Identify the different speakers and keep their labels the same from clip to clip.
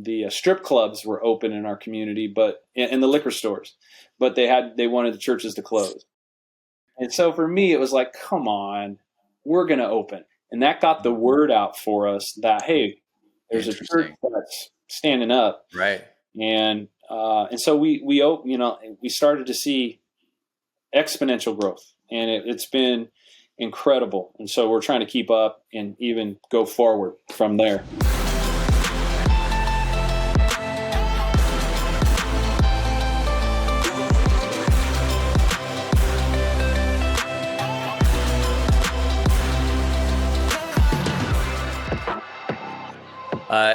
Speaker 1: the strip clubs were open in our community, and the liquor stores, but they wanted the churches to close. And so for me, it was like, come on, we're going to open. And that got the word out for us that, hey, there's a church that's standing up.
Speaker 2: Right.
Speaker 1: And so we started to see exponential growth, and it's been incredible. And so we're trying to keep up and even go forward from there.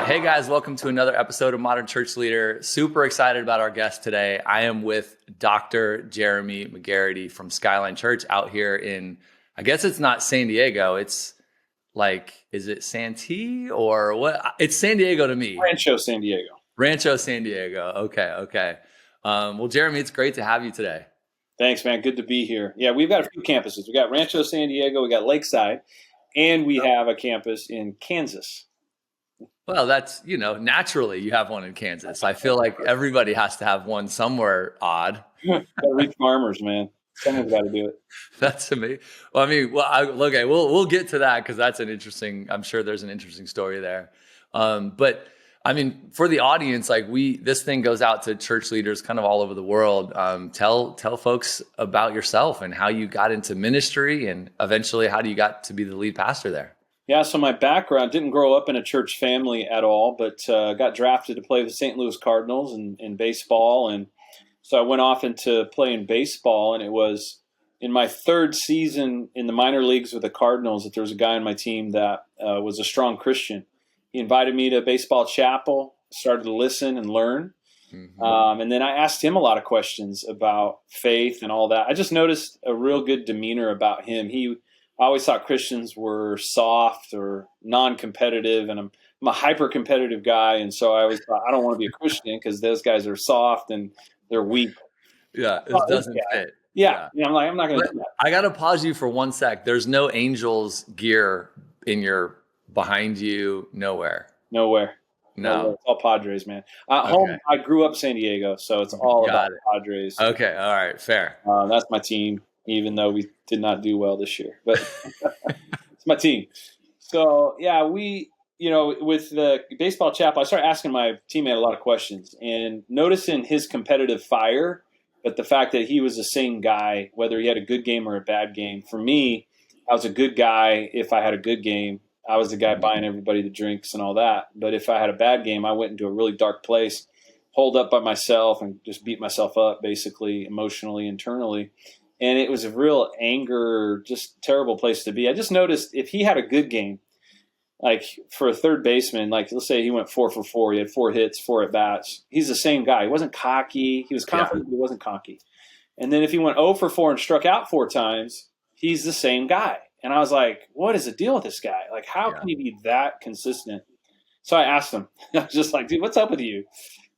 Speaker 2: Hey guys, welcome to another episode of Modern Church Leader. Super excited about our guest today. I am with Dr. Jeremy McGarity from Skyline Church out here in, I guess it's not San Diego. It's like, is it Santee or what? It's San Diego to me.
Speaker 1: Rancho San Diego. Okay. Well, Jeremy, it's great to have you today. Thanks, man. Good to be here. Yeah, we've got a few campuses. We got Rancho San Diego, we got Lakeside, and we have a campus in Kansas.
Speaker 2: Well, that's, naturally you have one in Kansas. I feel like everybody has to have one somewhere odd.
Speaker 1: Gotta reach farmers, man. Someone's got to do it.
Speaker 2: That's amazing. Well, we'll get to that because that's I'm sure there's an interesting story there. But I mean, for the audience, this thing goes out to church leaders kind of all over the world. Tell folks about yourself and how you got into ministry and eventually how you got to be the lead pastor there.
Speaker 1: Yeah, so my background, didn't grow up in a church family at all, but got drafted to play with the St. Louis Cardinals in baseball. And so I went off into playing baseball, and it was in my third season in the minor leagues with the Cardinals that there was a guy on my team that was a strong Christian. He invited me to baseball chapel, started to listen and learn. Mm-hmm. And then I asked him a lot of questions about faith and all that. I just noticed a real good demeanor about him. I always thought Christians were soft or non-competitive, and I'm a hyper-competitive guy, and so I always thought I don't want to be a Christian because those guys are soft and they're weak.
Speaker 2: Yeah, it doesn't fit.
Speaker 1: Yeah. I'm not going to do that.
Speaker 2: I got to pause you for one sec. There's no Angels gear behind you, nowhere.
Speaker 1: No. It's all Padres, man. Home, I grew up in San Diego, so it's all about Padres.
Speaker 2: Okay, all right, fair.
Speaker 1: That's my team, even though we did not do well this year, but it's my team. So yeah, with the baseball chapel, I started asking my teammate a lot of questions and noticing his competitive fire, but the fact that he was the same guy, whether he had a good game or a bad game. For me, I was a good guy. If I had a good game, I was the guy buying everybody the drinks and all that. But if I had a bad game, I went into a really dark place, holed up by myself and just beat myself up basically emotionally, internally. And it was a real anger, just terrible place to be. I just noticed if he had a good game, like for a third baseman, like let's say he went 4 for 4, he had 4 hits, 4 at bats. He's the same guy. He wasn't cocky. He was confident, but he wasn't cocky. And then if he went 0 for 4 and struck out 4 times, he's the same guy. And I was like, what is the deal with this guy? Like, how can he be that consistent? So I asked him, I was just like, dude, what's up with you?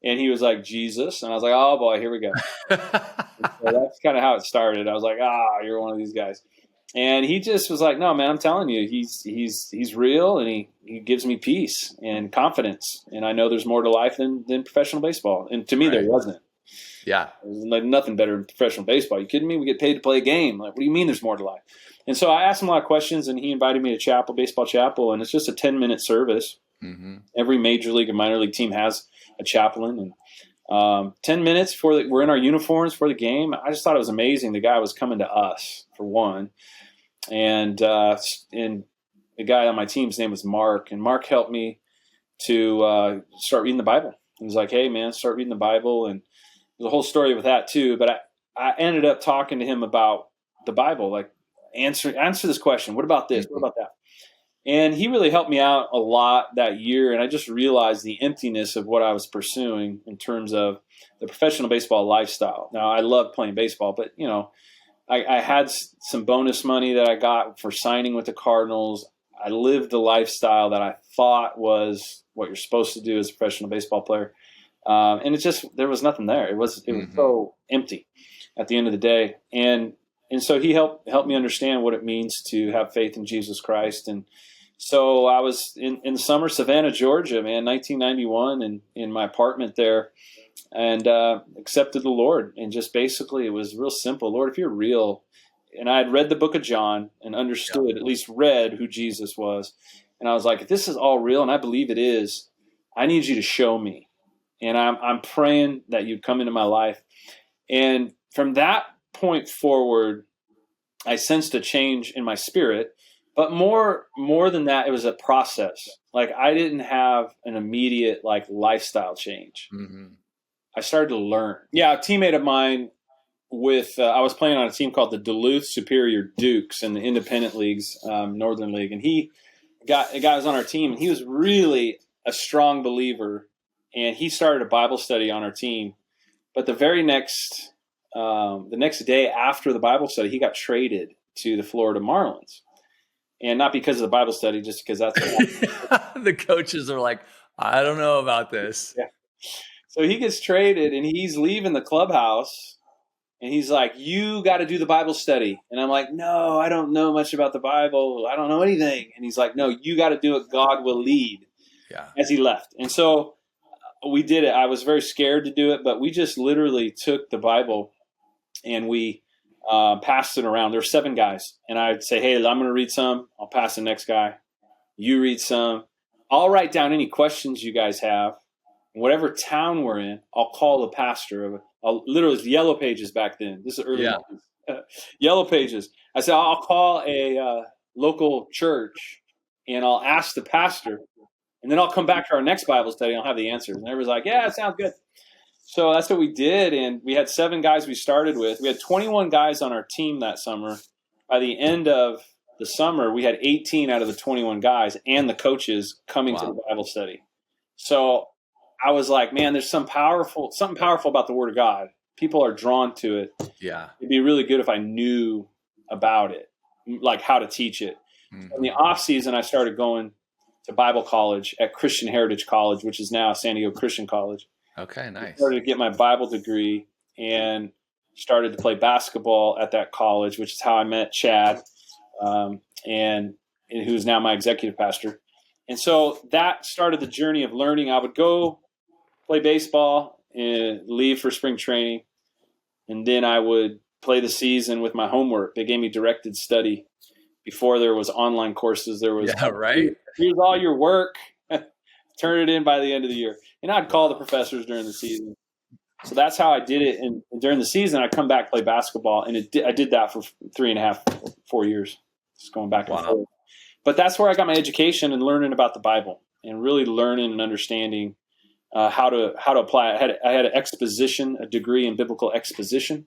Speaker 1: And he was like, Jesus. And I was like, oh, boy, here we go. So that's kind of how it started. I was like, you're one of these guys. And he just was like, no, man, I'm telling you, he's real, and he gives me peace and confidence. And I know there's more to life than professional baseball. And to me, there wasn't.
Speaker 2: Yeah.
Speaker 1: There's like nothing better than professional baseball. You kidding me? We get paid to play a game. Like, what do you mean there's more to life? And so I asked him a lot of questions, and he invited me to baseball chapel, and it's just a 10-minute service. Mm-hmm. Every major league and minor league team has a chaplain, and 10 minutes before we're in our uniforms for the game. I just thought it was amazing. The guy was coming to us for one, and the guy on my team's name was Mark, and Mark helped me to start reading the Bible. He was like, hey man, start reading the Bible. And there's a whole story with that too, but I ended up talking to him about the Bible, like answer this question, what about this, what about that? And he really helped me out a lot that year. And I just realized the emptiness of what I was pursuing in terms of the professional baseball lifestyle. Now, I love playing baseball, but, I had some bonus money that I got for signing with the Cardinals. I lived the lifestyle that I thought was what you're supposed to do as a professional baseball player. And it's just, there was nothing there. It was so empty at the end of the day. And so he helped me understand what it means to have faith in Jesus Christ. And So I was in the summer, Savannah, Georgia, man, 1991, and in my apartment there, and accepted the Lord. And just basically, it was real simple. Lord, if you're real, and I had read the book of John and understood, at least read who Jesus was. And I was like, if this is all real, and I believe it is, I need you to show me. And I'm praying that you'd come into my life. And from that point forward, I sensed a change in my spirit. But more than that, it was a process. Like I didn't have an immediate like lifestyle change.
Speaker 2: Mm-hmm.
Speaker 1: I started to learn. Yeah, a teammate of mine I was playing on a team called the Duluth Superior Dukes in the independent leagues, Northern League, and a guy was on our team, and he was really a strong believer, and he started a Bible study on our team. But the next day after the Bible study, he got traded to the Florida Marlins, and not because of the Bible study, just because that's what
Speaker 2: The coaches are like, I don't know about this.
Speaker 1: Yeah. So he gets traded, and he's leaving the clubhouse. And he's like, you got to do the Bible study. And I'm like, no, I don't know much about the Bible. I don't know anything. And he's like, no, you got to do it. God will lead.
Speaker 2: Yeah.
Speaker 1: As he left. And so we did it. I was very scared to do it, but we just literally took the Bible and we passed it around. There were 7 guys. And I'd say, hey, I'm going to read some. I'll pass the next guy. You read some. I'll write down any questions you guys have. Whatever town we're in, I'll call the pastor. Literally, it's Yellow Pages back then. This is early Yellow Pages. I said, I'll call a local church, and I'll ask the pastor, and then I'll come back to our next Bible study, and I'll have the answers. And everybody's like, yeah, it sounds good. So that's what we did, and we had 7 guys we started with. We had 21 guys on our team that summer. By the end of the summer, we had 18 out of the 21 guys and the coaches coming to the Bible study. So I was like, man, there's something powerful about the Word of God. People are drawn to it.
Speaker 2: Yeah.
Speaker 1: It'd be really good if I knew about it, like how to teach it. Mm-hmm. In the off season, I started going to Bible college at Christian Heritage College, which is now San Diego Christian College.
Speaker 2: Okay, nice.
Speaker 1: I started to get my Bible degree and started to play basketball at that college, which is how I met Chad, and who's now my executive pastor. And so that started the journey of learning. I would go play baseball and leave for spring training. And then I would play the season with my homework. They gave me directed study. Before there was online courses, there was, here's all your work. Turn it in by the end of the year. And I'd call the professors during the season. So that's how I did it. And during the season, I'd come back, play basketball. And I did that for 3.5, 4 years, just going back and forth. But that's where I got my education and learning about the Bible and really learning and understanding how to apply it. I had a degree in biblical exposition.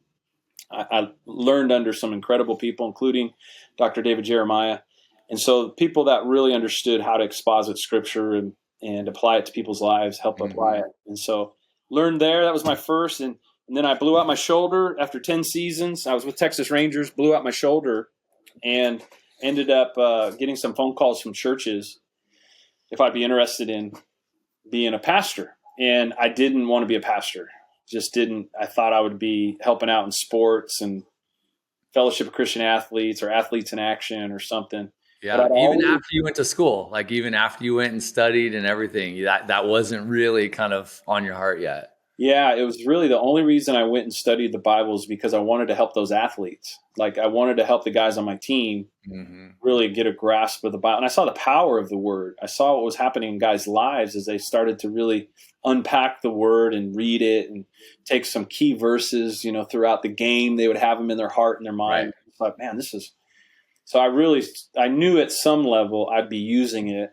Speaker 1: I learned under some incredible people, including Dr. David Jeremiah. And so people that really understood how to exposit Scripture and apply it to people's lives, help apply it. And so learned there. That was my first. And then I blew out my shoulder after 10 seasons. I was with Texas Rangers, blew out my shoulder, and ended up getting some phone calls from churches if I'd be interested in being a pastor. And I didn't want to be a pastor. Just didn't. I thought I would be helping out in sports and Fellowship of Christian Athletes or Athletes in Action or something.
Speaker 2: Yeah, even after you went to school, like even after you went and studied and everything, that wasn't really kind of on your heart yet.
Speaker 1: Yeah, it was really the only reason I went and studied the Bible is because I wanted to help those athletes. Like I wanted to help the guys on my team really get a grasp of the Bible. And I saw the power of the Word. I saw what was happening in guys' lives as they started to really unpack the Word and read it and take some key verses, throughout the game. They would have them in their heart and their mind. Right. I thought, man, this is... So I knew at some level I'd be using it.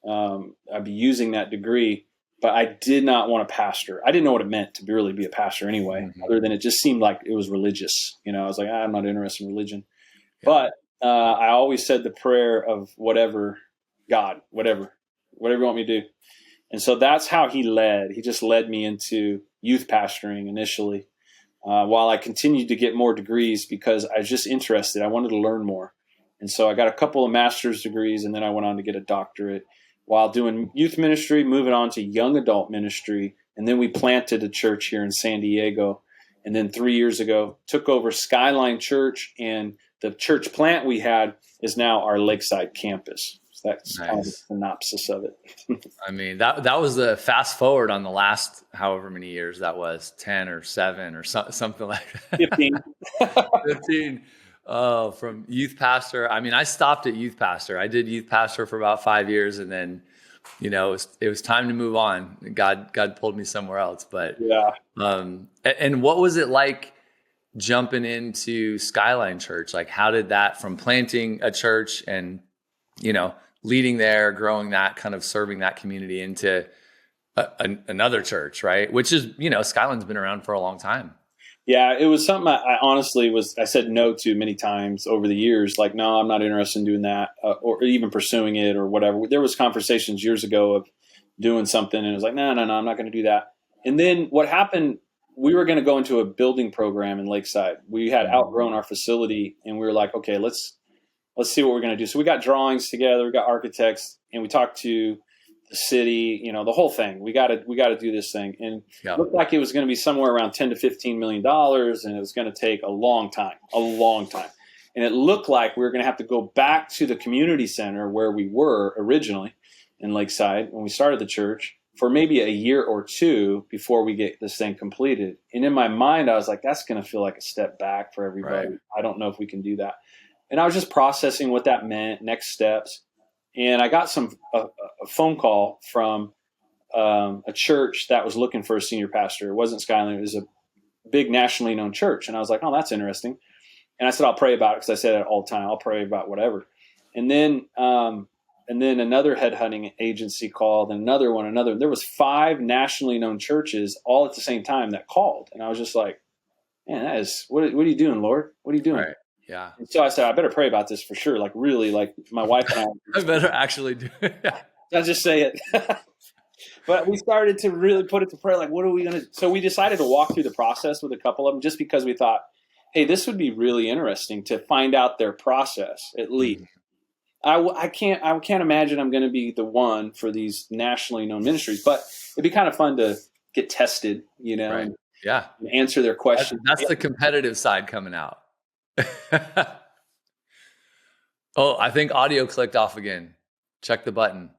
Speaker 1: I'd be using that degree. But I did not want to pastor. I didn't know what it meant to really be a pastor anyway, other than it just seemed like it was religious. I was like, I'm not interested in religion. Yeah. But I always said the prayer of whatever, God, whatever you want me to do. And so that's how he led. He just led me into youth pastoring initially, while I continued to get more degrees because I was just interested. I wanted to learn more. And so I got a couple of master's degrees, and then I went on to get a doctorate while doing youth ministry, moving on to young adult ministry. And then we planted a church here in San Diego. And then 3 years ago, took over Skyline Church. And the church plant we had is now our Lakeside campus. That's kind of the
Speaker 2: Nice.
Speaker 1: synopsis of it.
Speaker 2: I mean, that was the fast forward on the last however many years that was, 10 or 7 or something like that.
Speaker 1: 15.
Speaker 2: 15. Oh, from youth pastor. I mean, I stopped at youth pastor. I did youth pastor for about 5 years, and then, it was time to move on. God pulled me somewhere else. But
Speaker 1: Yeah.
Speaker 2: and what was it like jumping into Skyline Church? Like, how did that, from planting a church and leading there, growing that, kind of serving that community, into another church, right? Which is, Skyline's been around for a long time.
Speaker 1: Yeah, it was something I honestly I said no to many times over the years. Like, no, I'm not interested in doing that, or even pursuing it or whatever. There was conversations years ago of doing something, and it was like, no, I'm not going to do that. And then what happened, we were going to go into a building program in Lakeside. We had outgrown our facility, and we were like, okay, let's see what we're going to do. So we got drawings together, we got architects, and we talked to the city, the whole thing. We got to do this thing. And it looked like it was going to be somewhere around $10 to $15 million, and it was going to take a long time. And it looked like we were going to have to go back to the community center where we were originally in Lakeside when we started the church for maybe a year or two before we get this thing completed. And in my mind, I was like, that's going to feel like a step back for everybody. Right. I don't know if we can do that. And I was just processing what that meant, next steps. And I got a phone call from a church that was looking for a senior pastor. It wasn't Skyline. It was a big nationally known church. And I was like, oh, that's interesting. And I said, I'll pray about it, because I say that all the time. I'll pray about whatever. And then another headhunting agency called, and another. There was 5 nationally known churches all at the same time that called. And I was just like, man, that is, what are you doing, Lord? What are you doing?
Speaker 2: Right. Yeah.
Speaker 1: And so I said, I better pray about this for sure. Like, really, like my wife and I.
Speaker 2: I better actually do it.
Speaker 1: I'll just say it. But we started to really put it to prayer. Like, what are we going to? So we decided to walk through the process with a couple of them, just because we thought, hey, this would be really interesting to find out their process at least. I can't imagine I'm going to be the one for these nationally known ministries, but it'd be kind of fun to get tested,
Speaker 2: Right.
Speaker 1: and answer their questions.
Speaker 2: That's the competitive side coming out. Oh, I think audio clicked off again. Check the button.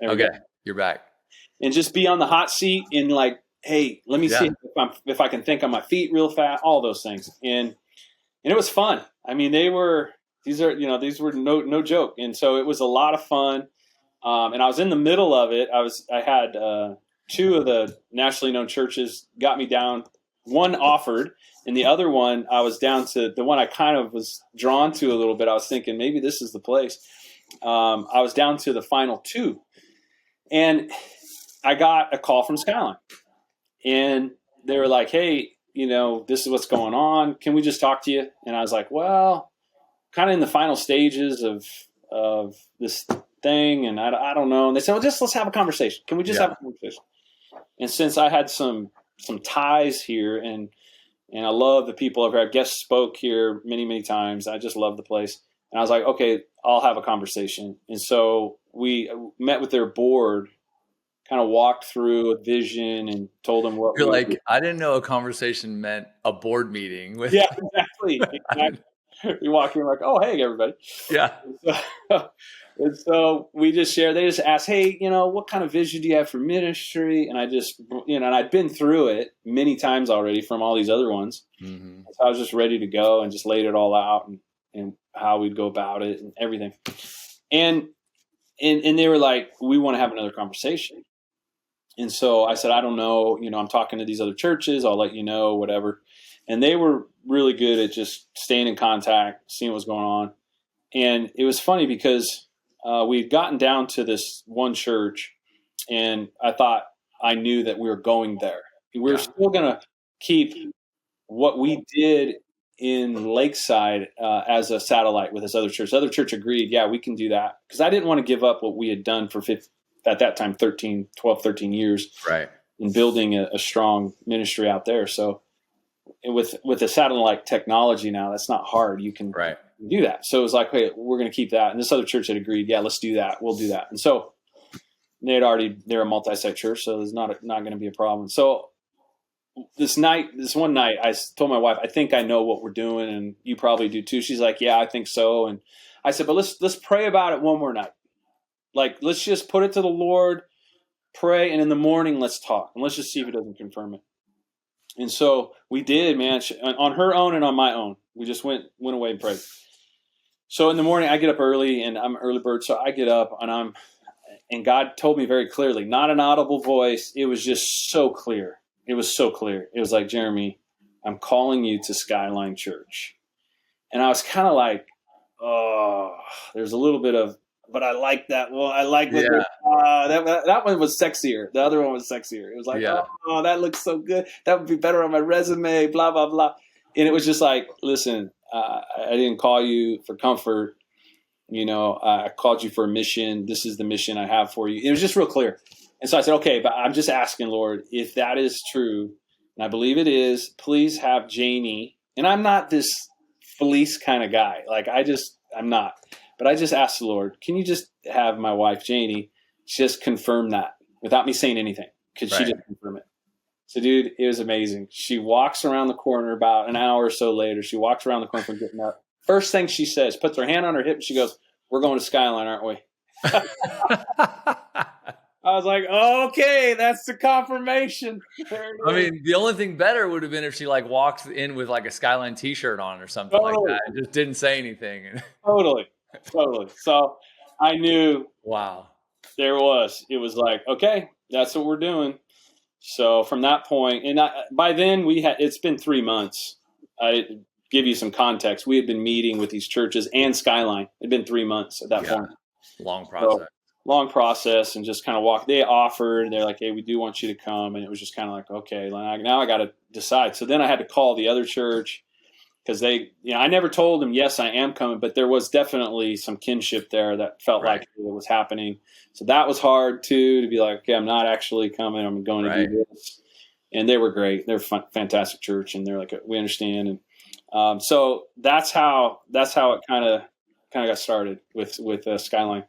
Speaker 2: Okay, you're back.
Speaker 1: And just be on the hot seat and like, hey, let me see if I can think on my feet real fast. All those things, and it was fun. I mean, these were no joke, and so it was a lot of fun. And I was in the middle of it. I had 2 of the nationally known churches got me down. One offered, and the other one, I was down to the one I kind of was drawn to a little bit. I was thinking maybe this is the place. I was down to the final 2, and I got a call from Skyline, and they were like, hey, this is what's going on. Can we just talk to you? And I was like, well, kind of in the final stages of this thing, and I don't know. And they said, well, let's have a conversation. Can we just have a conversation? And since I had some ties here, and I love the people over here. I've guest spoke here many, many times. I just love the place. And I was like, okay, I'll have a conversation. And so we met with their board, kind of walked through a vision and told them what.
Speaker 2: You're like, I didn't know a conversation meant a board meeting.
Speaker 1: Yeah, exactly. You walk in like, oh, hey, everybody.
Speaker 2: Yeah.
Speaker 1: And so we just shared. They just asked, hey, what kind of vision do you have for ministry? And I just, and I'd been through it many times already from all these other ones. Mm-hmm. So I was just ready to go and just laid it all out and how we'd go about it and everything. And they were like, we want to have another conversation. And so I said, I don't know, I'm talking to these other churches. I'll let you know, whatever. And they were really good at just staying in contact, seeing what's going on. And it was funny because we'd gotten down to this one church, and I thought I knew that we were going there. We were still going to keep what we did in Lakeside as a satellite with this other church. The other church agreed, yeah, we can do that. Because I didn't want to give up what we had done for at that time, 12, 13 years in building a strong ministry out there. So with the satellite technology now, that's not hard. You can do that. So it was like, hey, we're going to keep that. And this other church had agreed, yeah, let's do that. We'll do that. And so they're a multi-site church, so there's not going to be a problem. So this one night, I told my wife, I think I know what we're doing, and you probably do too. She's like, yeah, I think so. And I said, but let's pray about it one more night. Like, let's just put it to the Lord, pray, and in the morning, let's talk. And let's just see if he doesn't confirm it. And so we did, man, on her own and on my own. We just went away and prayed. So in the morning, I get up early, and I'm an early bird. So I get up, and God told me very clearly, not an audible voice. It was just so clear. It was so clear. It was like, Jeremy, I'm calling you to Skyline Church. And I was kind of like, oh, there's a little bit of, but I like that. Well, I like what that one was sexier. The other one was sexier. It was like, oh, that looks so good. That would be better on my resume, blah, blah, blah. And it was just like, listen, I didn't call you for comfort. I called you for a mission. This is the mission I have for you. It was just real clear. And so I said, okay, but I'm just asking, Lord, if that is true, and I believe it is, please have Janie. And I'm not this fleece kind of guy. Like, I'm not. But I just asked the Lord, can you just have my wife, Janie, just confirm that without me saying anything? Could she just confirm it? So, dude, it was amazing. She walks around the corner about an hour or so later. She walks around the corner from getting up. First thing she says, puts her hand on her hip, and she goes, we're going to Skyline, aren't we? I was like, okay, that's the confirmation.
Speaker 2: I mean, the only thing better would have been if she like walked in with like a Skyline t-shirt on or something like that. And just didn't say anything.
Speaker 1: Totally. So I knew.
Speaker 2: Wow.
Speaker 1: It was like, okay, that's what we're doing. So from that point, and by then it's been 3 months. I give you some context. We had been meeting with these churches and Skyline. It'd been 3 months at that point.
Speaker 2: Long process.
Speaker 1: So, long process, and just kind of they offered, they're like, hey, we do want you to come. And it was just kind of like, okay, now I got to decide. So then I had to call the other church because I never told them, yes, I am coming, but there was definitely some kinship there that felt like it was happening. So that was hard too, to be like, okay, I'm not actually coming. I'm going to do this. And they were great. They're fantastic church. And they're like, we understand. And so that's how it kind of got started with Skyline.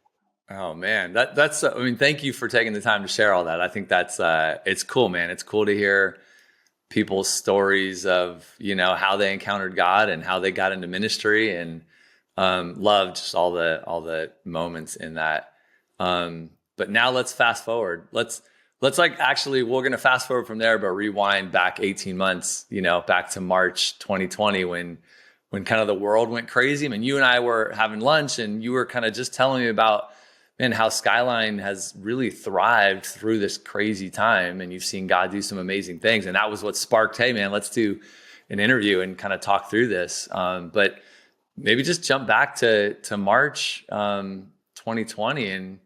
Speaker 2: Oh man, that's. I mean, thank you for taking the time to share all that. I think that's it's cool, man. It's cool to hear people's stories of how they encountered God and how they got into ministry, and love just all the moments in that. But now let's fast forward. Let's actually we're gonna fast forward from there, but rewind back 18 months. Back to March 2020 when kind of the world went crazy. I mean, you and I were having lunch, and you were kind of just telling me about. And how Skyline has really thrived through this crazy time. And you've seen God do some amazing things. And that was what sparked, hey, man, let's do an interview and kind of talk through this. But maybe just jump back to March 2020. And,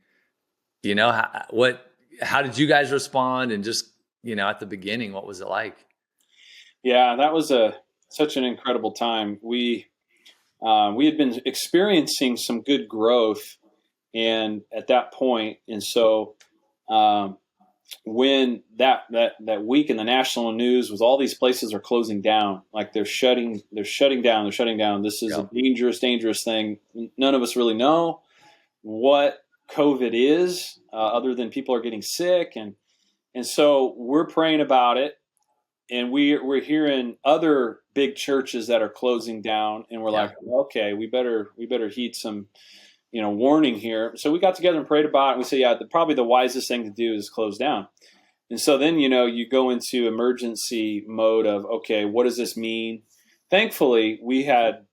Speaker 2: how did you guys respond? And just, at the beginning, what was it like?
Speaker 1: Yeah, that was such an incredible time. We had been experiencing some good growth. And at that point, and so when that week in the national news was all these places are closing down, like they're shutting down. This is a dangerous thing. None of us really know what COVID is, other than people are getting sick, and so we're praying about it, and we're hearing other big churches that are closing down, and we're like, okay, we better heed some. Warning here. So we got together and prayed about it. And we said, probably the wisest thing to do is close down. And so then, you go into emergency mode of, okay, what does this mean? Thankfully, we had,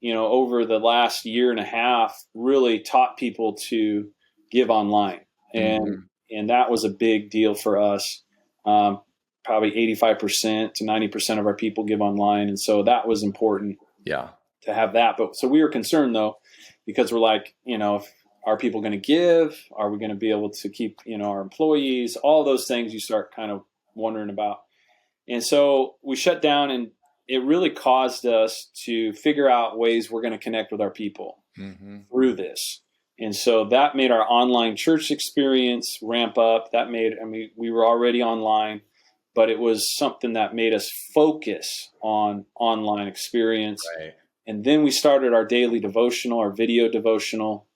Speaker 1: over the last year and a half, really taught people to give online. And that was a big deal for us. Probably 85% to 90% of our people give online. And so that was important to have that. But so we were concerned though, because we're like, are people going to give? Are we going to be able to keep, our employees? All those things you start kind of wondering about. And so we shut down, and it really caused us to figure out ways we're going to connect with our people through this. And so that made our online church experience ramp up. We were already online, but it was something that made us focus on online experience.
Speaker 2: Right.
Speaker 1: And then we started our daily devotional, our video devotional,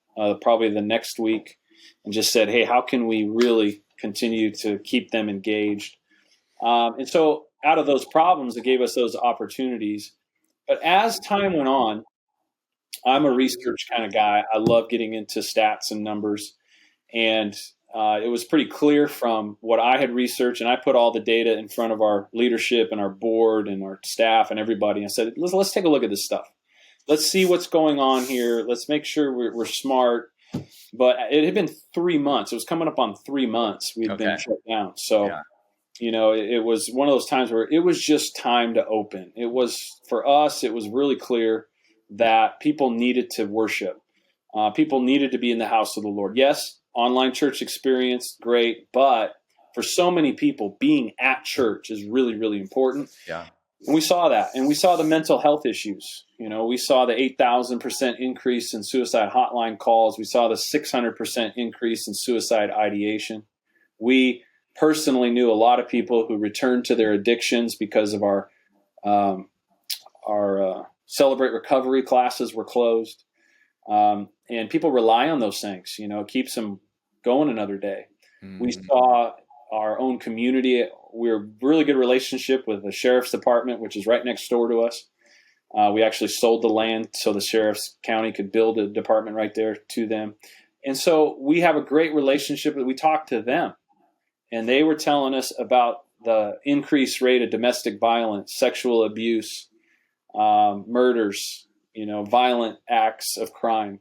Speaker 1: probably the next week, and just said, hey, how can we really continue to keep them engaged? And so out of those problems, it gave us those opportunities. But as time went on, I'm a research kind of guy. I love getting into stats and numbers. And it was pretty clear from what I had researched, and I put all the data in front of our leadership and our board and our staff and everybody. I said, let's take a look at this stuff. Let's see what's going on here. Let's make sure we're smart. But it had been 3 months. It was coming up on 3 months we'd been shut down. So, it was one of those times where it was just time to open. It was, for us, it was really clear that people needed to worship. People needed to be in the house of the Lord. Yes, online church experience, great. But for so many people, being at church is really, really important.
Speaker 2: Yeah.
Speaker 1: And we saw that. And we saw the mental health issues. We saw the 8,000% increase in suicide hotline calls. We saw the 600% increase in suicide ideation. We personally knew a lot of people who returned to their addictions because of our Celebrate Recovery classes were closed. And people rely on those things. It keeps them going another day. Mm-hmm. We saw our own community. We're really good relationship with the sheriff's department, which is right next door to us. We actually sold the land so the sheriff's county could build a department right there to them. And so we have a great relationship. We talked to them, and they were telling us about the increased rate of domestic violence, sexual abuse, murders, violent acts of crime.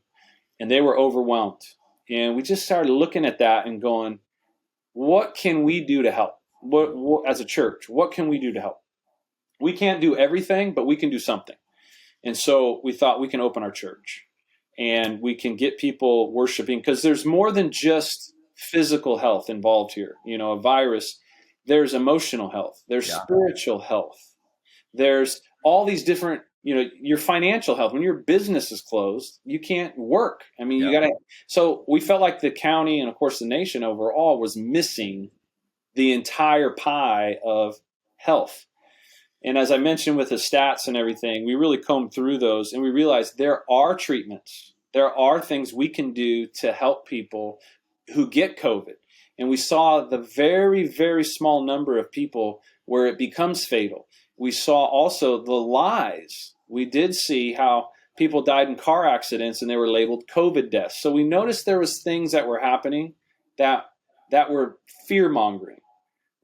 Speaker 1: And they were overwhelmed. And we just started looking at that and going, what can we do to help? What as a church, what can we do to help? We can't do everything, but we can do something. And so we thought we can open our church and we can get people worshiping, because there's more than just physical health involved here. A virus, there's emotional health, there's spiritual health, there's all these different, your financial health. When your business is closed, you can't work. I mean, you got to. So we felt like the county and, of course, the nation overall was missing the entire pie of health. And as I mentioned with the stats and everything, we really combed through those, and we realized there are treatments. There are things we can do to help people who get COVID. And we saw the very, very small number of people where it becomes fatal. We saw also the lies. We did see how people died in car accidents and they were labeled COVID deaths. So we noticed there was things that were happening that were fear-mongering.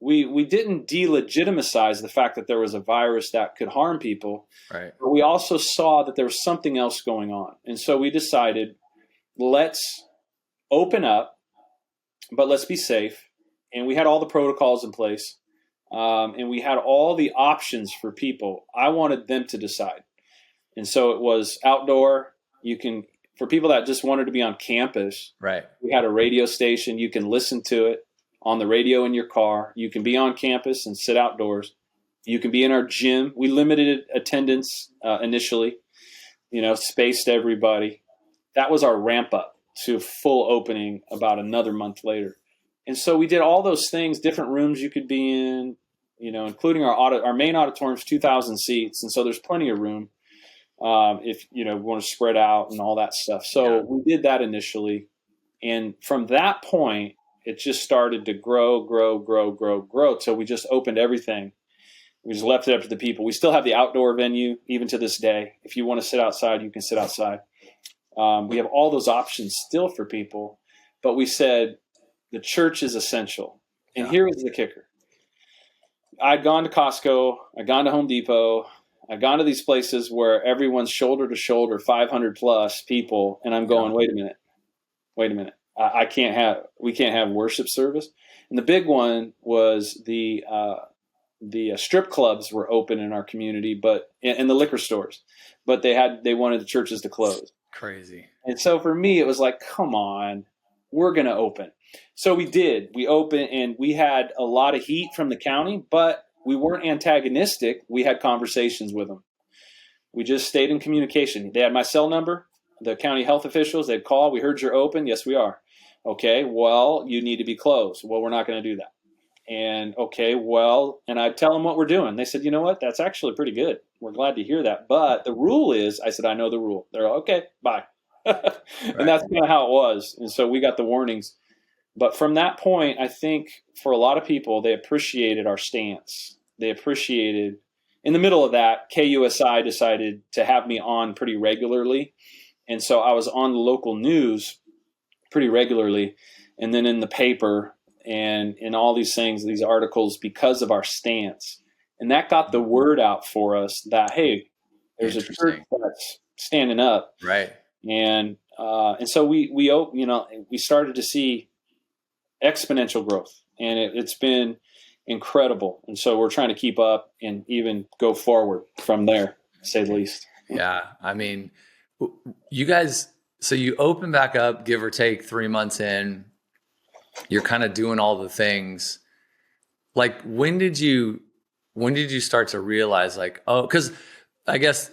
Speaker 1: We didn't delegitimize the fact that there was a virus that could harm people.
Speaker 2: Right.
Speaker 1: But we also saw that there was something else going on. And so we decided, let's open up, but let's be safe. And we had all the protocols in place. And we had all the options for people. I wanted them to decide. And so it was outdoor. For people that just wanted to be on campus,
Speaker 2: right.
Speaker 1: We had a radio station. You can listen to it on the radio in your car. You can be on campus and sit outdoors. You can be in our gym. We limited attendance initially, spaced everybody. That was our ramp up to full opening about another month later. And so we did all those things, different rooms you could be in, including our main auditorium is 2,000 seats. And so there's plenty of room if, want to spread out and all that stuff. So we did that initially. And from that point, it just started to grow till we just opened everything. We just left it up to the people. We still have the outdoor venue even to this day. If you want to sit outside, you can sit outside. We have all those options still for people. But we said the church is essential. And here is the kicker. I'd gone to Costco. I'd gone to Home Depot. I'd gone to these places where everyone's shoulder to shoulder, 500 plus people. And I'm going, wait a minute. We can't have worship service. And the big one was the strip clubs were open in our community, and the liquor stores, but they wanted the churches to close.
Speaker 2: Crazy.
Speaker 1: And so for me, it was like, come on, we're going to open. So we did. We opened, and we had a lot of heat from the county, but we weren't antagonistic. We had conversations with them. We just stayed in communication. They had my cell number. The county health officials, they'd call. We heard you're open. Yes, we are. Okay, well, you need to be closed. Well, we're not going to do that. And okay, well, and I tell them what we're doing. They said, you know what? That's actually pretty good. We're glad to hear that. But the rule is, I said, I know the rule. They're like, okay, bye. And that's kind of how it was. And so we got the warnings. But from that point, I think for a lot of people, they appreciated our stance. They appreciated, in the middle of that, KUSI decided to have me on pretty regularly. And so I was on the local news pretty regularly. and then in the paper and in all these things, these articles, because of our stance. And that got the word out for us that, hey, there's a church that's standing up.
Speaker 2: Right.
Speaker 1: And so we started to see exponential growth, and it's been incredible. And so we're trying to keep up and even go forward from there, to say the least.
Speaker 2: Yeah. I mean, you guys, so you open back up, give or take 3 months in, you're kind of doing all the things. Like, when did you start to realize, like, oh, because I guess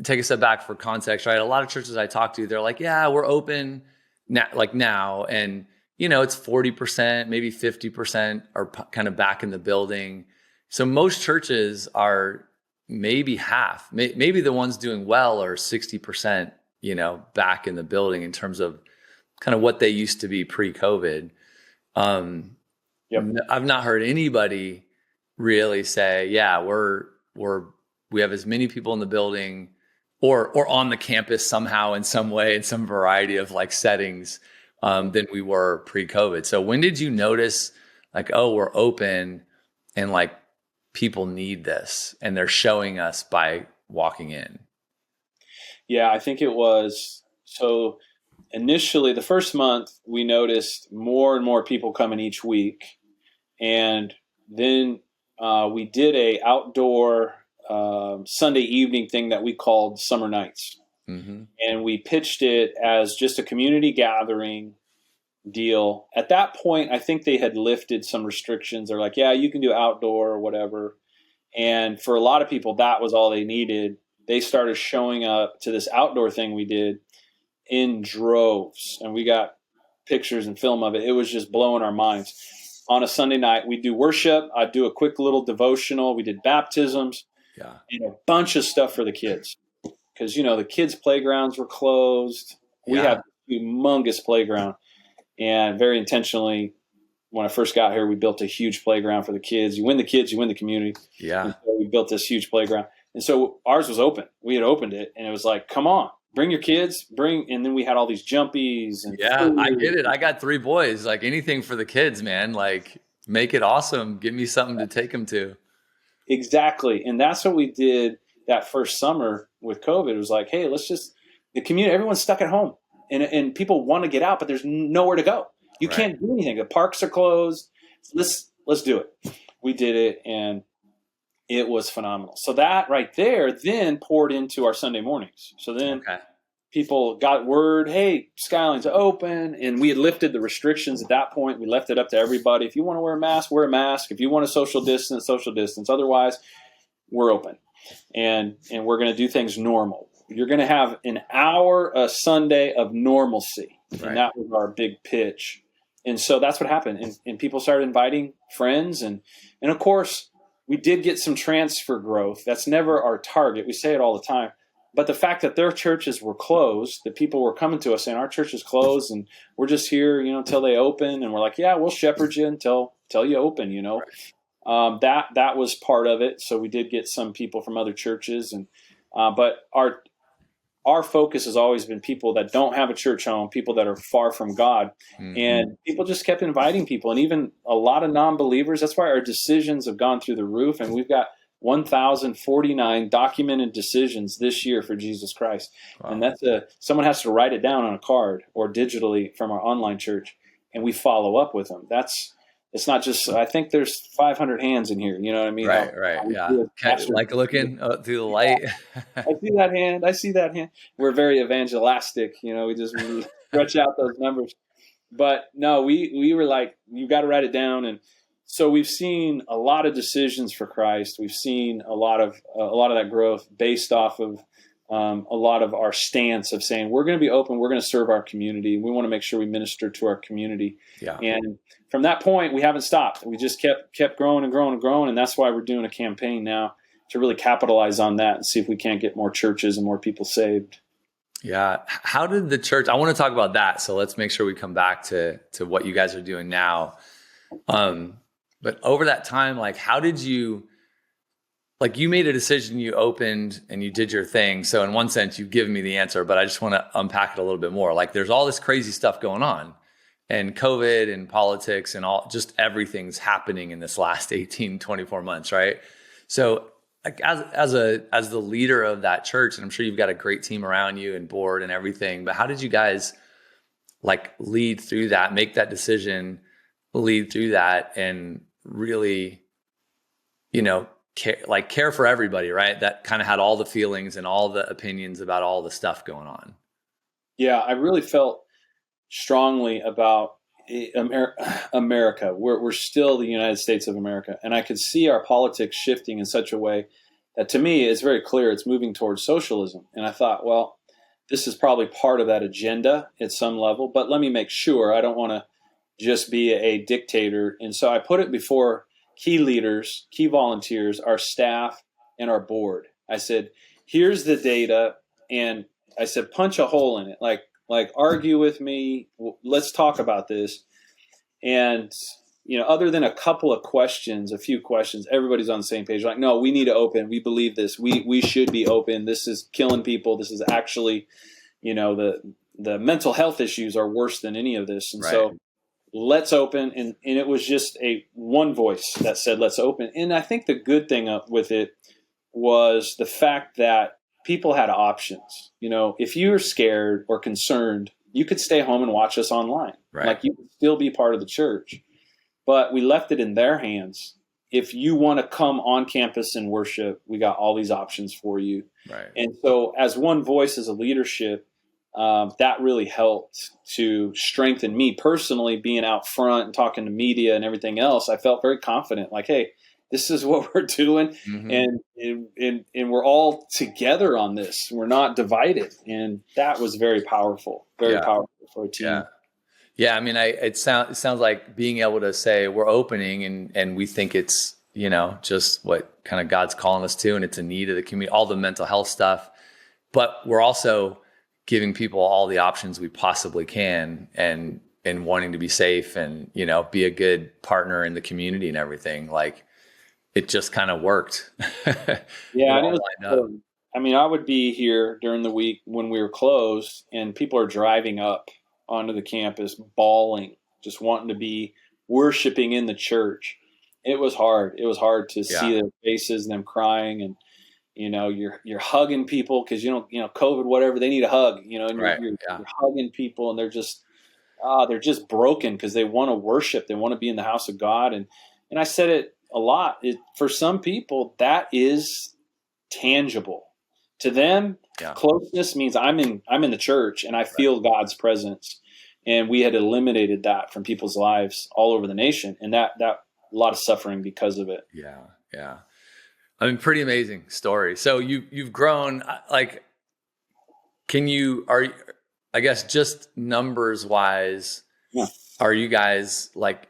Speaker 2: take a step back for context, right? A lot of churches I talk to, they're like, yeah, we're open now. And, it's 40%, maybe 50% are kind of back in the building. So most churches are maybe half, maybe the ones doing well are 60%, back in the building in terms of kind of what they used to be pre-COVID.
Speaker 1: Yep.
Speaker 2: I've not heard anybody really say, yeah, we have as many people in the building or on the campus somehow in some way, in some variety of like settings, than we were pre-COVID. So when did you notice like, oh, we're open and like people need this and they're showing us by walking in?
Speaker 1: Yeah, I think it was, so initially the first month we noticed more and more people coming each week. And then we did a outdoor Sunday evening thing that we called Summer Nights. Mm-hmm. And we pitched it as just a community gathering deal. At that point, I think they had lifted some restrictions. They're like, yeah, you can do outdoor or whatever. And for a lot of people, that was all they needed. They started showing up to this outdoor thing we did in droves. And we got pictures and film of it. It was just blowing our minds. On a Sunday night, we do worship. I'd do a quick little devotional. We did baptisms.
Speaker 2: Yeah.
Speaker 1: And a bunch of stuff for the kids. Because, the kids' playgrounds were closed. We have a humongous playground. And very intentionally, when I first got here, we built a huge playground for the kids. You win the kids, you win the community.
Speaker 2: Yeah.
Speaker 1: And so we built this huge playground. And so ours was open. We had opened it, and it was like, come on, bring your kids, and then we had all these jumpies. And
Speaker 2: yeah, I get it. I got 3 boys. Like, anything for the kids, man. Like, make it awesome. Give me something to take them to.
Speaker 1: Exactly. And that's what we did that first summer with COVID. It was like, hey, the community, everyone's stuck at home. And people want to get out, but there's nowhere to go. You can't do anything. The parks are closed. Let's do it. We did it, and it was phenomenal. So that right there then poured into our Sunday mornings. So then people got word, hey, Skyline's open, and we had lifted the restrictions at that point. We left it up to everybody. If you want to wear a mask, wear a mask. If you want to social distance, social distance. Otherwise, we're open, and we're going to do things normal. You're going to have an hour a Sunday of normalcy. Right. And that was our big pitch. And so that's what happened. And people started inviting friends. And of course, we did get some transfer growth. That's never our target. We say it all the time. But the fact that their churches were closed, that people were coming to us saying, our church is closed and we're just here, until they open. And we're like, yeah, we'll shepherd you until you open, Right. That was part of it. So we did get some people from other churches. But our focus has always been people that don't have a church home, people that are far from God. Mm-hmm. And people just kept inviting people, and even a lot of non-believers. That's why our decisions have gone through the roof. And we've got 1,049 documented decisions this year for Jesus Christ. Wow. And that's someone has to write it down on a card or digitally from our online church, and we follow up with them. It's not just, I think there's 500 hands in here. You know what I mean?
Speaker 2: Right. Yeah. Like looking through the light.
Speaker 1: I see that hand. We're very evangelistic. We just stretch out those numbers. But no, we were like, you got to write it down. And so we've seen a lot of decisions for Christ. We've seen a lot of that growth based off of a lot of our stance of saying, we're going to be open. We're going to serve our community. We want to make sure we minister to our community. Yeah. And from that point, we haven't stopped. We just kept growing and growing and growing. And that's why we're doing a campaign now to really capitalize on that and see if we can't get more churches and more people saved.
Speaker 2: Yeah. How did the church, I want to talk about that. So let's make sure we come back to what you guys are doing now. But over that time, like, how did you, like, you made a decision, you opened and you did your thing. So in one sense, you've given me the answer, but I just want to unpack it a little bit more. Like, there's all this crazy stuff going on. and COVID and politics and all, just everything's happening in this last 18, 24 months. Right. So like as the leader of that church, and I'm sure you've got a great team around you and board and everything, but how did you guys like lead through that, make that decision, lead through that, and really, care for everybody, right? That kind of had all the feelings and all the opinions about all the stuff going on.
Speaker 1: Yeah, I really felt strongly about America. We're still the United States of America. And I could see our politics shifting in such a way that to me is very clear it's moving towards socialism. And I thought, well, this is probably part of that agenda at some level, but let me make sure I don't want to just be a dictator. And so I put it before key leaders, key volunteers, our staff, and our board. I said, here's the data. And I said, punch a hole in it. Like argue with me. Let's talk about this. And, other than a couple of questions, a few questions, everybody's on the same page. Like, no, we need to open. We believe this. We should be open. This is killing people. This is actually, the mental health issues are worse than any of this. And so let's open. And it was just one voice that said, let's open. And I think the good thing with it was the fact that people had options. If you were scared or concerned, you could stay home and watch us online.
Speaker 2: Right.
Speaker 1: Like you could still be part of the church. But we left it in their hands. If you want to come on campus and worship, we got all these options for you.
Speaker 2: Right.
Speaker 1: And so as one voice, as a leadership, that really helped to strengthen me personally, being out front and talking to media and everything else. I felt very confident, like, hey, this is what we're doing. And we're all together on this. We're not divided. And that was very powerful, powerful for a team.
Speaker 2: Yeah. Yeah, I mean, it sounds like being able to say we're opening and we think it's, just what kind of God's calling us to, and it's a need of the community, all the mental health stuff, but we're also giving people all the options we possibly can and wanting to be safe and, be a good partner in the community and everything. Like it just kind of worked.
Speaker 1: Yeah. And it was, I would be here during the week when we were closed and people are driving up onto the campus, bawling, just wanting to be worshiping in the church. It was hard. It was hard to see their faces, them crying, and you're hugging people because COVID, whatever, they need a hug. And you're hugging people, and they're just broken because they want to worship, they want to be in the house of God, and I said it a lot. For some people, that is tangible. To them, closeness means I'm in the church and I feel God's presence. And we had eliminated that from people's lives all over the nation, and that a lot of suffering because of it.
Speaker 2: Yeah. Pretty amazing story. So you've grown. Like, I guess just numbers wise, are you guys like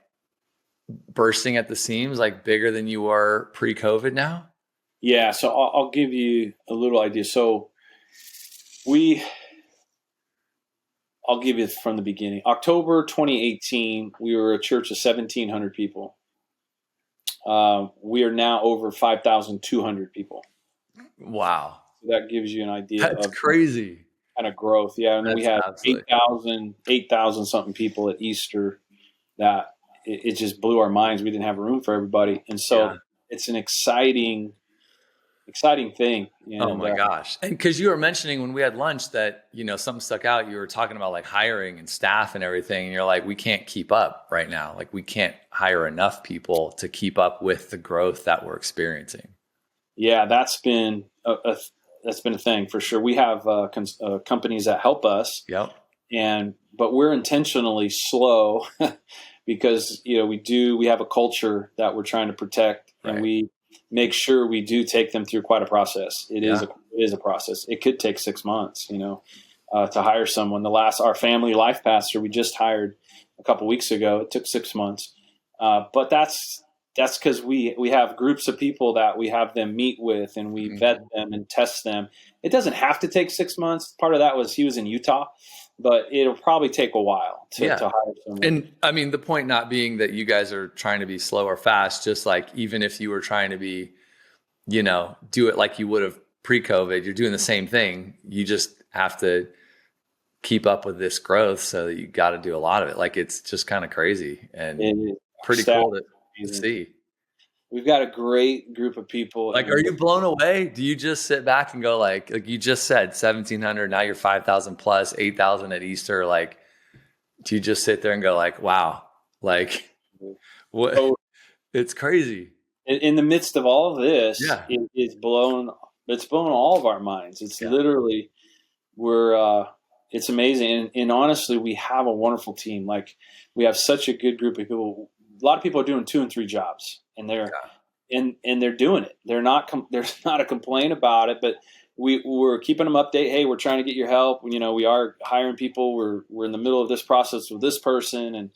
Speaker 2: bursting at the seams, like bigger than you were pre-COVID now?
Speaker 1: Yeah. So I'll give you a little idea. So I'll give you from the beginning. October 2018, we were a church of 1,700 people. We are now over 5,200 people.
Speaker 2: Wow.
Speaker 1: So that gives you an idea.
Speaker 2: That's crazy.
Speaker 1: Kind of growth. Yeah. And we had 8,000 something people at Easter that it just blew our minds. We didn't have room for everybody. And so it's an exciting thing. And,
Speaker 2: oh my gosh. And because you were mentioning when we had lunch that, something stuck out, you were talking about like hiring and staff and everything. And you're like, we can't keep up right now. Like we can't hire enough people to keep up with the growth that we're experiencing. Yeah.
Speaker 1: That's been a thing for sure. We have companies that help us.
Speaker 2: Yep.
Speaker 1: But we're intentionally slow because, we have a culture that we're trying to protect, and we make sure we do take them through quite a process. It is a process. It could take 6 months, to hire someone. Our family life pastor, we just hired a couple weeks ago. It took 6 months. But that's because we have groups of people that we have them meet with, and we vet them and test them. It doesn't have to take 6 months. Part of that was he was in Utah, but it'll probably take a while to hire someone.
Speaker 2: And the point not being that you guys are trying to be slow or fast, just like even if you were trying to be, do it like you would have pre-COVID, you're doing the same thing. You just have to keep up with this growth. So you got to do a lot of it. Like, it's just kind of crazy and pretty cool to see.
Speaker 1: We've got a great group of people.
Speaker 2: Like, are you blown away? Do you just sit back and go like you just said, 1,700, now you're 5,000 plus, 8,000 at Easter. Like, do you just sit there and go like, wow, like what? Oh, it's crazy.
Speaker 1: In the midst of all of this, it's blown all of our minds. It's literally, it's amazing. And honestly, we have a wonderful team. Like, we have such a good group of people. A lot of people are doing 2 and 3 jobs, and they're doing it. There's not a complaint about it, but we're keeping them updated. Hey, we're trying to get your help. We are hiring people. We're in the middle of this process with this person, and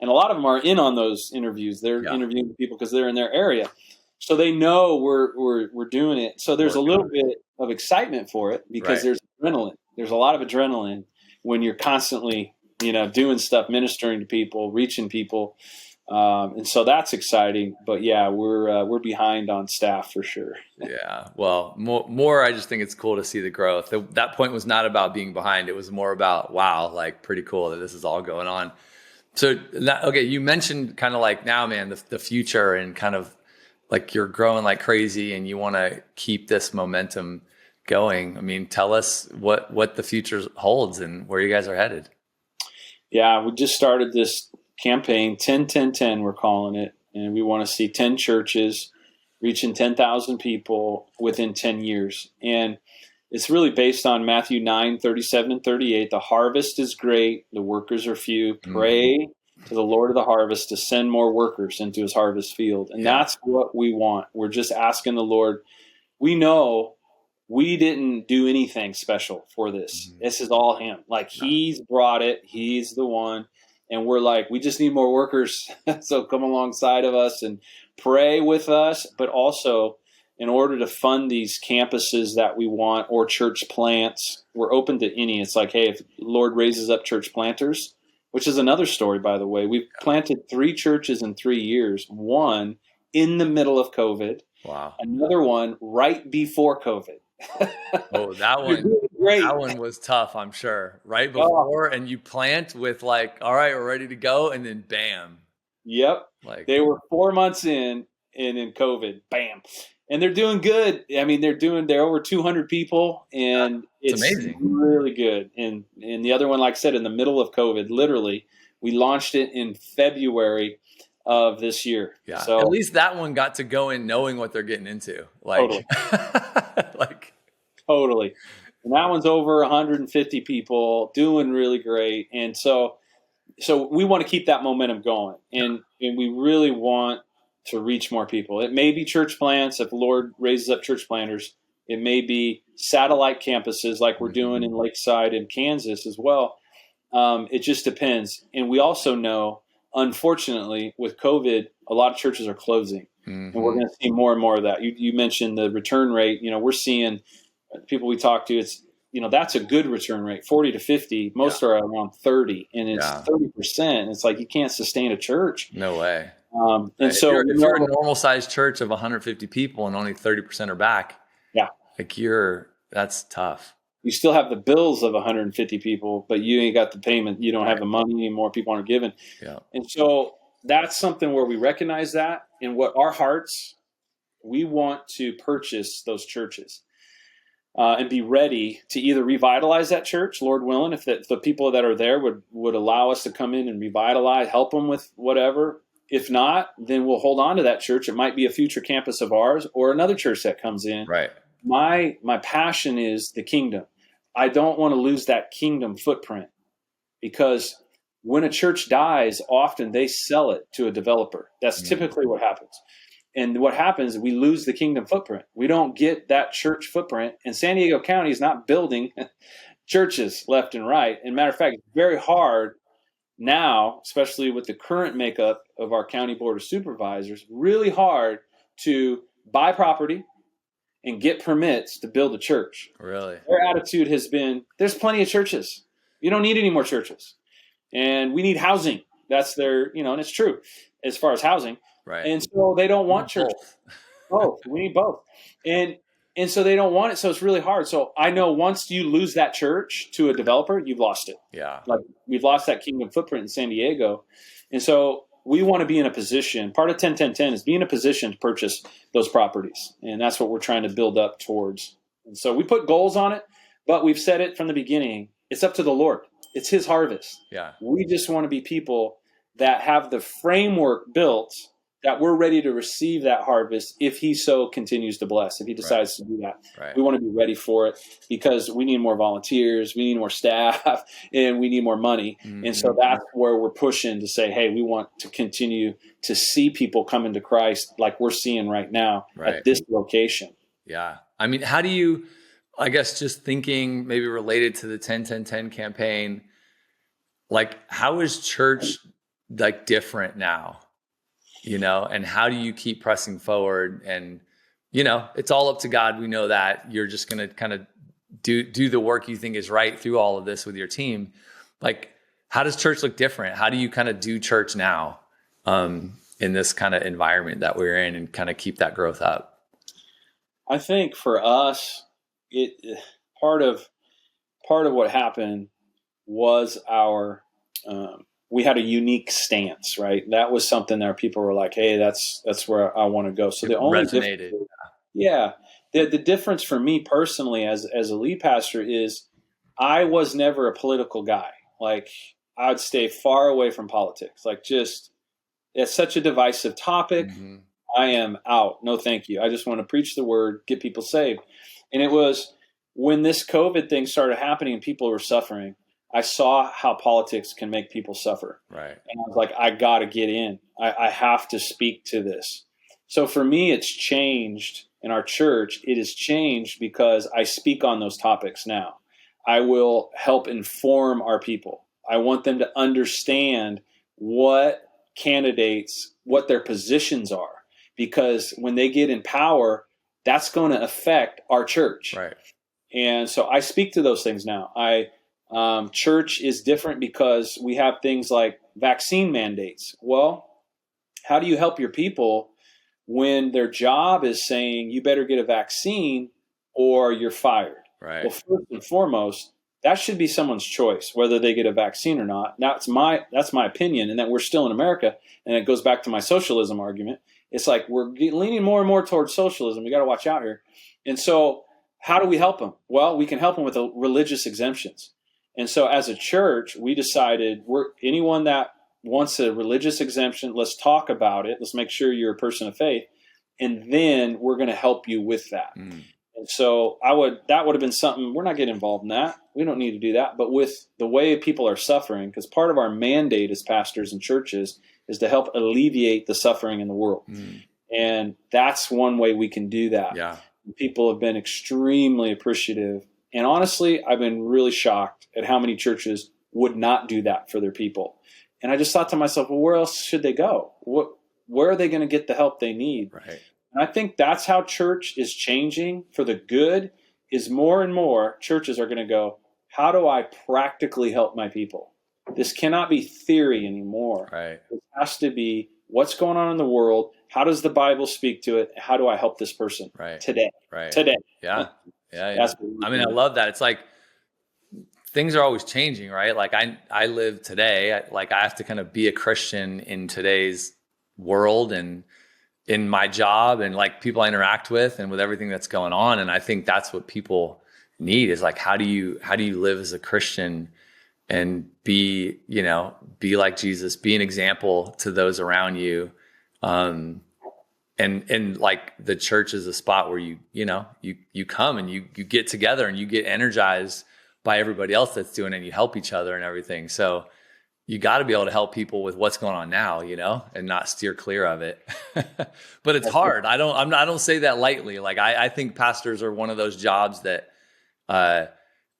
Speaker 1: a lot of them are in on those interviews. They're interviewing people because they're in their area, so they know we're doing it. So there's a little bit of excitement for it because there's adrenaline. There's a lot of adrenaline when you're constantly doing stuff, ministering to people, reaching people. And so that's exciting, but we're behind on staff for sure.
Speaker 2: Yeah. Well, more, I just think it's cool to see the growth. That point was not about being behind. It was more about, wow, like pretty cool that this is all going on. So, you mentioned kind of like now, man, the future and kind of like you're growing like crazy and you want to keep this momentum going. I mean, tell us what the future holds and where you guys are headed.
Speaker 1: Yeah, we just started this campaign, 10-10-10, we're calling it, and we want to see 10 churches reaching 10,000 people within 10 years. And it's really based on Matthew 9:37 and 38. The harvest is great, the workers are few. Pray to the Lord of the harvest to send more workers into his harvest field. And that's what we want. We're just asking the Lord. We know we didn't do anything special for this. This is all him. Like, he's brought it. He's the one. And we're like, we just need more workers. So come alongside of us and pray with us. But also, in order to fund these campuses that we want or church plants, we're open to any. It's like, hey, if the Lord raises up church planters, which is another story, by the way. We've planted 3 churches in 3 years. One in the middle of COVID.
Speaker 2: Wow.
Speaker 1: Another one right before COVID.
Speaker 2: Oh, that one was tough, I'm sure. Right before, and you plant with like, all right, we're ready to go, and then bam.
Speaker 1: Yep. Like, they were 4 months in, and then COVID, bam. And they're doing good. I mean, they're over 200 people, and it's amazing. Really good. And the other one, like I said, in the middle of COVID, literally, we launched it in February of this year.
Speaker 2: Yeah. So at least that one got to go in knowing what they're getting into. Like,
Speaker 1: totally. Totally. And that one's over 150 people, doing really great. And so we want to keep that momentum going. And we really want to reach more people. It may be church plants. If the Lord raises up church planters, it may be satellite campuses like we're doing in Lakeside and Kansas as well. It just depends. And we also know, unfortunately, with COVID, a lot of churches are closing. And we're going to see more and more of that. You mentioned the return rate. We're seeing people we talk to, it's, that's a good return rate, 40 to 50. Most are around 30, and it's 30%. It's like you can't sustain a church.
Speaker 2: No way.
Speaker 1: And so
Speaker 2: if you're a normal sized church of 150 people and only 30% are back, like that's tough.
Speaker 1: You still have the bills of 150 people, but you ain't got the payment. You don't have the money anymore. People aren't giving.
Speaker 2: Yeah.
Speaker 1: And so that's something where we recognize that in what our hearts, we want to purchase those churches. And be ready to either revitalize that church, Lord willing, if the people that are there would allow us to come in and revitalize, help them with whatever. If not, then we'll hold on to that church. It might be a future campus of ours or another church that comes in.
Speaker 2: Right.
Speaker 1: My passion is the kingdom. I don't want to lose that kingdom footprint, because when a church dies, often they sell it to a developer. That's typically what happens. And what happens is we lose the kingdom footprint. We don't get that church footprint. And San Diego County is not building churches left and right. And matter of fact, it's very hard now, especially with the current makeup of our county board of supervisors, really hard to buy property and get permits to build a church.
Speaker 2: Really?
Speaker 1: Their attitude has been, there's plenty of churches. You don't need any more churches. And we need housing. That's their, and it's true as far as housing.
Speaker 2: Right.
Speaker 1: And so they don't want church. Both. We need both. And And so they don't want it. So it's really hard. So I know once you lose that church to a developer, you've lost it.
Speaker 2: Yeah.
Speaker 1: Like we've lost that kingdom footprint in San Diego. And so we want to be in a position, part of 10-10-10 is be in a position to purchase those properties. And that's what we're trying to build up towards. And so we put goals on it, but we've said it from the beginning. It's up to the Lord. It's his harvest.
Speaker 2: Yeah.
Speaker 1: We just want to be people that have the framework built that we're ready to receive that harvest if he so continues to bless, if he decides to do that.
Speaker 2: Right.
Speaker 1: We want to be ready for it because we need more volunteers, we need more staff, and we need more money. Mm-hmm. And so that's where we're pushing to say, hey, we want to continue to see people come into Christ like we're seeing right now at this location.
Speaker 2: Yeah. I mean, how do you, I guess just thinking maybe related to the 10-10-10 campaign, like how is church like different now? You know, and how do you keep pressing forward? And, you know, it's all up to God. We know that you're just going to kind of do the work you think is right through all of this with your team. Like, how does church look different? How do you kind of do church now in this kind of environment that we're in and kind of keep that growth up?
Speaker 1: I think for us, part of what happened was our, we had a unique stance, right? That was something that people were like, hey, that's where I want to go. So the only
Speaker 2: resonated.
Speaker 1: The difference for me personally as a lead pastor is I was never a political guy. Like I would stay far away from politics. Like just, it's such a divisive topic. Mm-hmm. I am out. No, thank you. I just want to preach the word, get people saved. And it was when this COVID thing started happening and people were suffering, I saw how politics can make people suffer.
Speaker 2: Right.
Speaker 1: And I was like, I got to get in. I have to speak to this. So for me, it's changed in our church. It has changed because I speak on those topics now. I will help inform our people. I want them to understand what candidates, what their positions are, because when they get in power, that's going to affect our church.
Speaker 2: Right.
Speaker 1: And so I speak to those things now. Church is different because we have things like vaccine mandates. Well, how do you help your people when their job is saying you better get a vaccine or you're fired?
Speaker 2: Right.
Speaker 1: Well, first and foremost, that should be someone's choice whether they get a vaccine or not. That's my opinion, and that we're still in America, and it goes back to my socialism argument. It's like we're leaning more and more towards socialism. We got to watch out here. And so how do we help them? Well, we can help them with religious exemptions. And so as a church, we decided anyone that wants a religious exemption, let's talk about it. Let's make sure you're a person of faith. And then we're going to help you with that. Mm. And so that would have been something, we're not getting involved in that. We don't need to do that. But with the way people are suffering, because part of our mandate as pastors and churches is to help alleviate the suffering in the world. Mm. And that's one way we can do that.
Speaker 2: Yeah.
Speaker 1: People have been extremely appreciative. And honestly, I've been really shocked at how many churches would not do that for their people. And I just thought to myself, well, where else should they go? Where are they going to get the help they need?
Speaker 2: Right.
Speaker 1: And I think that's how church is changing for the good, is more and more churches are going to go, how do I practically help my people? This cannot be theory anymore.
Speaker 2: Right.
Speaker 1: It has to be what's going on in the world. How does the Bible speak to it? How do I help this person today?
Speaker 2: Right.
Speaker 1: Today.
Speaker 2: Yeah. Yeah. I mean, I love that. It's like things are always changing, right? Like I live today, I have to kind of be a Christian in today's world and in my job and like people I interact with and with everything that's going on. And I think that's what people need is like, how do you live as a Christian and be like Jesus, be an example to those around you. And like the church is a spot where you come and you get together and you get energized by everybody else that's doing it and you help each other and everything. So you got to be able to help people with what's going on now, and not steer clear of it. But it's hard. I don't say that lightly. Like I think pastors are one of those jobs that,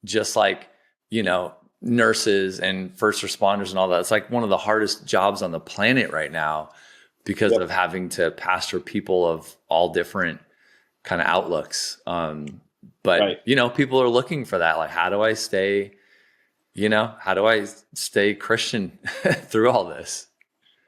Speaker 2: just like, nurses and first responders and all that, it's like one of the hardest jobs on the planet right now because of having to pastor people of all different kind of outlooks. But people are looking for that. Like, how do I stay Christian through all this?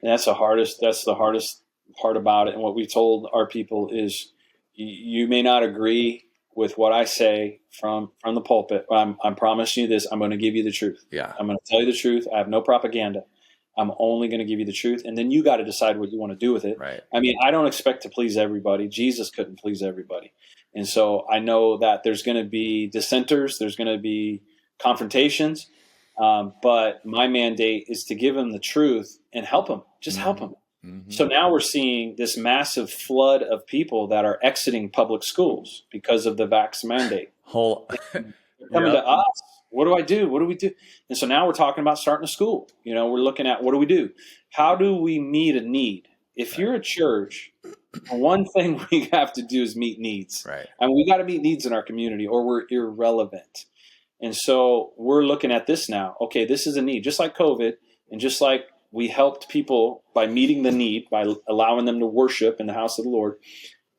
Speaker 1: And that's the hardest part about it. And what we told our people is you may not agree with what I say from the pulpit. I'm promising you this. I'm going to give you the truth.
Speaker 2: Yeah.
Speaker 1: I'm going to tell you the truth. I have no propaganda. I'm only going to give you the truth. And then you got to decide what you want to do with it.
Speaker 2: Right.
Speaker 1: I mean, I don't expect to please everybody. Jesus couldn't please everybody. And so I know that there's going to be dissenters. There's going to be confrontations. But my mandate is to give them the truth and help them. Just help them.
Speaker 2: Mm-hmm.
Speaker 1: So now we're seeing this massive flood of people that are exiting public schools because of the vax mandate. They're coming to us. What do I do? What do we do? And so now we're talking about starting a school. You know, we're looking at what do we do? How do we meet a need? If you're a church, one thing we have to do is meet needs.
Speaker 2: Right.
Speaker 1: And we got to meet needs in our community or we're irrelevant. And so we're looking at this now. Okay, this is a need, just like COVID and just like we helped people by meeting the need, by allowing them to worship in the house of the Lord.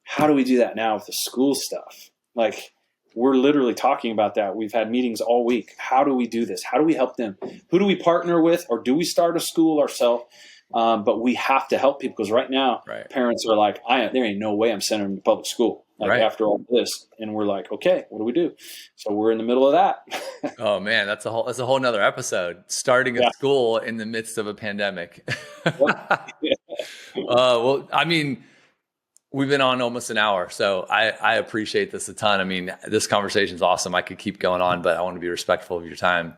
Speaker 1: How do we do that now with the school stuff? Like, we're literally talking about that. We've had meetings all week. How do we do this? How do we help them? Who do we partner with? Or do we start a school ourselves? But we have to help people because right now, parents are like, there ain't no way I'm sending them to public school after all this. And we're like, okay, what do we do? So we're in the middle of that.
Speaker 2: Oh man, that's a whole nother episode. Starting a school in the midst of a pandemic. Well, I mean, we've been on almost an hour, so I appreciate this a ton. I mean, this conversation is awesome. I could keep going on, but I want to be respectful of your time.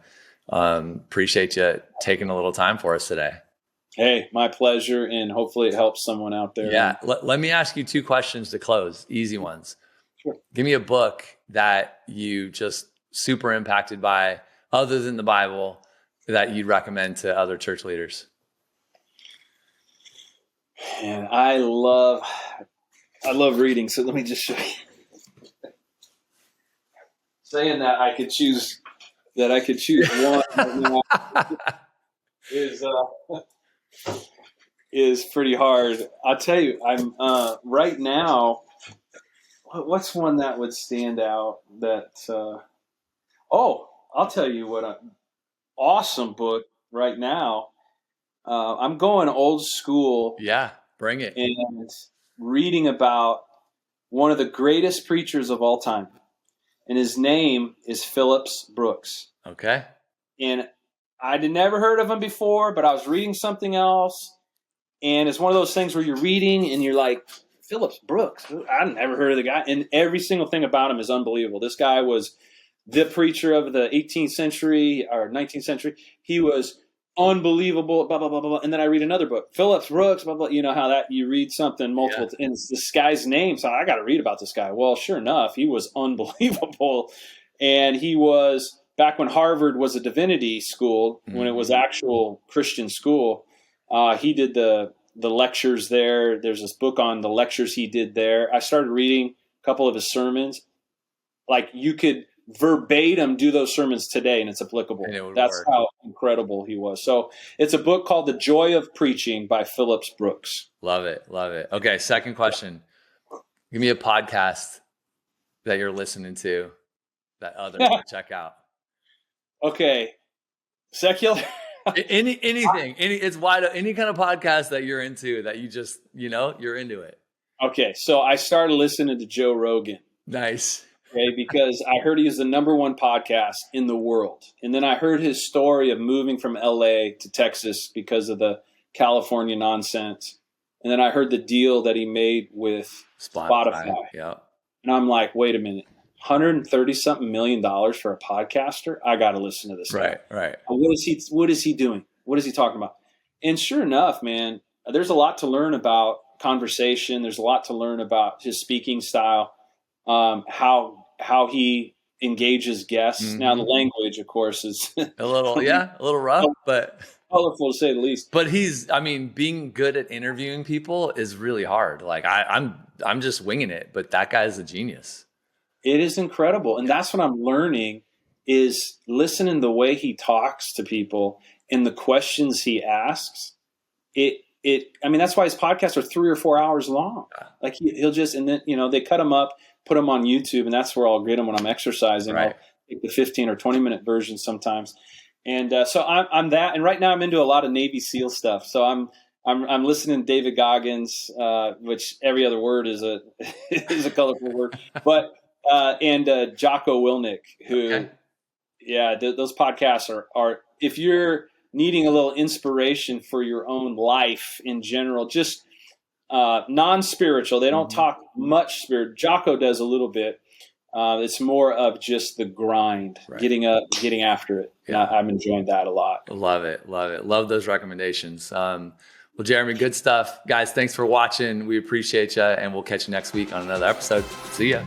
Speaker 2: Appreciate you taking a little time for us today.
Speaker 1: Hey, my pleasure, and hopefully it helps someone out there.
Speaker 2: Yeah. Let me ask you 2 questions to close, easy ones.
Speaker 1: Sure.
Speaker 2: Give me a book that you just super impacted by, other than the Bible, that you'd recommend to other church leaders.
Speaker 1: And I love reading, so let me just show you. Saying that I could choose one is pretty hard. I'll tell you, I'm right now. What's one that would stand out? I'll tell you what an awesome book right now. I'm going old school.
Speaker 2: Yeah, bring it.
Speaker 1: And reading about one of the greatest preachers of all time. And his name is Phillips Brooks.
Speaker 2: Okay. And
Speaker 1: I'd never heard of him before, but I was reading something else. And it's one of those things where you're reading and you're like, Phillips Brooks, I've never heard of the guy. And every single thing about him is unbelievable. This guy was the preacher of the 18th century or 19th century. He was unbelievable, blah, blah, blah, blah, blah. And then I read another book, Phillips Brooks, blah, blah. You know how that you read something multiple and it's this guy's name. So I got to read about this guy. Well, sure enough, he was unbelievable. And he was back when Harvard was a divinity school, when it was actual Christian school. He did the lectures there. There's this book on the lectures he did there. I started reading a couple of his sermons. Like you could verbatim do those sermons today and it's applicable. That's how incredible he was. So it's a book called The Joy of Preaching by Phillips Brooks.
Speaker 2: Love it. Love it. Okay. Second question. Give me a podcast that you're listening to that others should check out.
Speaker 1: Okay. Secular.
Speaker 2: Anything. It's wide. Any kind of podcast that you're into that you just, you're into it.
Speaker 1: Okay. So I started listening to Joe Rogan.
Speaker 2: Nice.
Speaker 1: Okay, because I heard he is the number one podcast in the world. And then I heard his story of moving from LA to Texas because of the California nonsense. And then I heard the deal that he made with Spotify.
Speaker 2: Yeah.
Speaker 1: And I'm like, wait a minute, $130-something million for a podcaster? I got to listen to this guy.
Speaker 2: Right.
Speaker 1: What is he doing? What is he talking about? And sure enough, man, there's a lot to learn about conversation. There's a lot to learn about his speaking style, how he engages guests. Mm-hmm. Now the language, of course, is
Speaker 2: a little rough, but
Speaker 1: colorful to say the least.
Speaker 2: But being good at interviewing people is really hard. Like I'm just winging it, but that guy's a genius.
Speaker 1: It is incredible. And that's what I'm learning is listening the way he talks to people and the questions he asks. That's why his podcasts are 3 or 4 hours long. Like he'll just, and then, they cut them up, put them on YouTube, and that's where I'll get them when I'm exercising.
Speaker 2: Right.
Speaker 1: I'll take the 15 or 20 minute version sometimes. And so I'm that. And right now I'm into a lot of Navy SEAL stuff. So I'm listening to David Goggins, which every other word is a colorful word. But and Jocko Willnick, who,
Speaker 2: Okay.
Speaker 1: yeah, those podcasts are, if you're needing a little inspiration for your own life in general, just non-spiritual. They don't talk much spirit. Jocko does a little bit. It's more of just the grind,
Speaker 2: Right.
Speaker 1: getting up, getting after it.
Speaker 2: Yeah.
Speaker 1: I'm enjoying that a lot.
Speaker 2: Love it. Love those recommendations. Well, Jeremy, good stuff. Guys, thanks for watching. We appreciate you, and we'll catch you next week on another episode. See ya.